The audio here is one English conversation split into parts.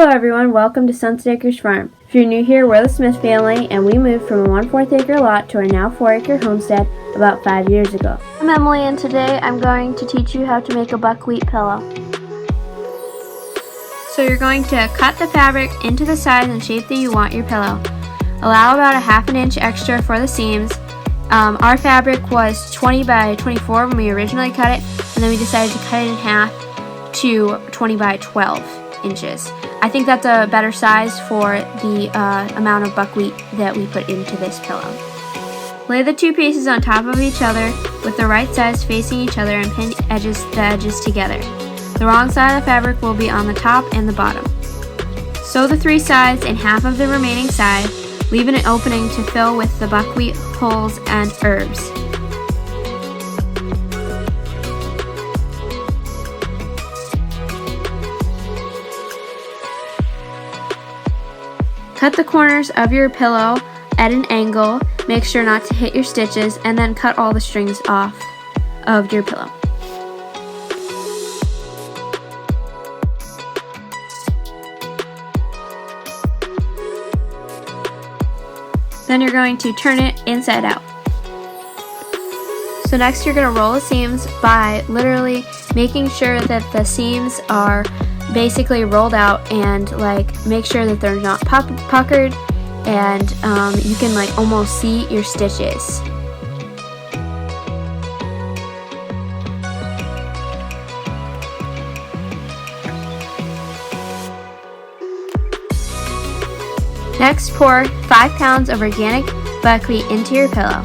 Hello everyone, welcome to Sunset Acres Farm. If you're new here, we're the Smith family and we moved from a 1/4 acre lot to our now 4-acre homestead about 5 years ago. I'm Emilee and today I'm going to teach you how to make a buckwheat pillow. So you're going to cut the fabric into the size and shape that you want your pillow. Allow about a 1/2 inch extra for the seams. Our fabric was 20 by 24 when we originally cut it, and then we decided to cut it in half to 20 by 12 inches. I think that's a better size for the amount of buckwheat that we put into this pillow. Lay the two pieces on top of each other with the right sides facing each other and pin the edges together. The wrong side of the fabric will be on the top and the bottom. Sew the 3 sides and half of the remaining side, leaving an opening to fill with the buckwheat hulls and herbs. Cut the corners of your pillow at an angle, make sure not to hit your stitches, and then cut all the strings off of your pillow. Then you're going to turn it inside out. So next you're going to roll the seams by literally making sure that the seams are basically rolled out and make sure that they're not puckered, and you can almost see your stitches. Next, pour 5 pounds of organic buckwheat into your pillow.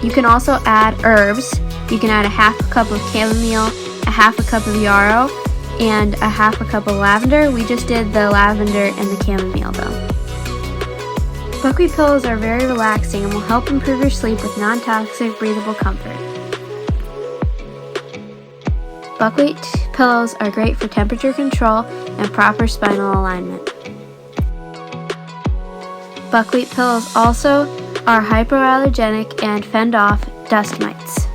You can also add herbs. You can add a 1/2 cup of chamomile, a 1/2 cup of yarrow, and a 1/2 cup of lavender. We just did the lavender and the chamomile though. Buckwheat pillows are very relaxing and will help improve your sleep with non-toxic breathable comfort. Buckwheat pillows are great for temperature control and proper spinal alignment. Buckwheat pillows also are hypoallergenic and fend off dust mites.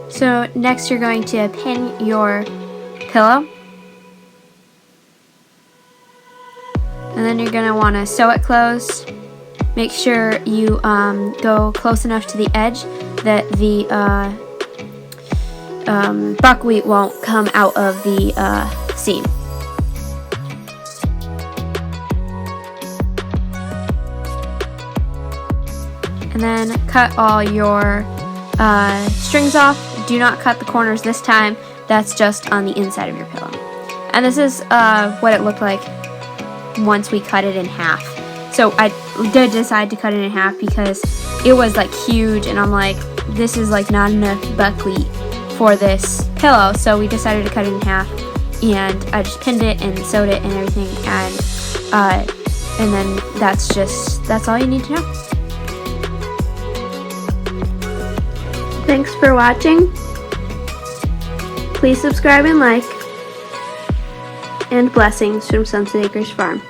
So next you're going to pin your pillow, and then you're going to want to sew it closed. Make sure you go close enough to the edge that the buckwheat won't come out of the seam. And then cut all your strings off. Do not cut the corners this time. That's just on the inside of your pillow. And this is what it looked like once we cut it in half. So I did decide to cut it in half because it was huge, and I'm like, this is not enough buckwheat for this pillow. So we decided to cut it in half, and I just pinned it and sewed it and everything, and then that's all you need to know. Thanks for watching. Please subscribe and like. And blessings from Sunset Acres Farm.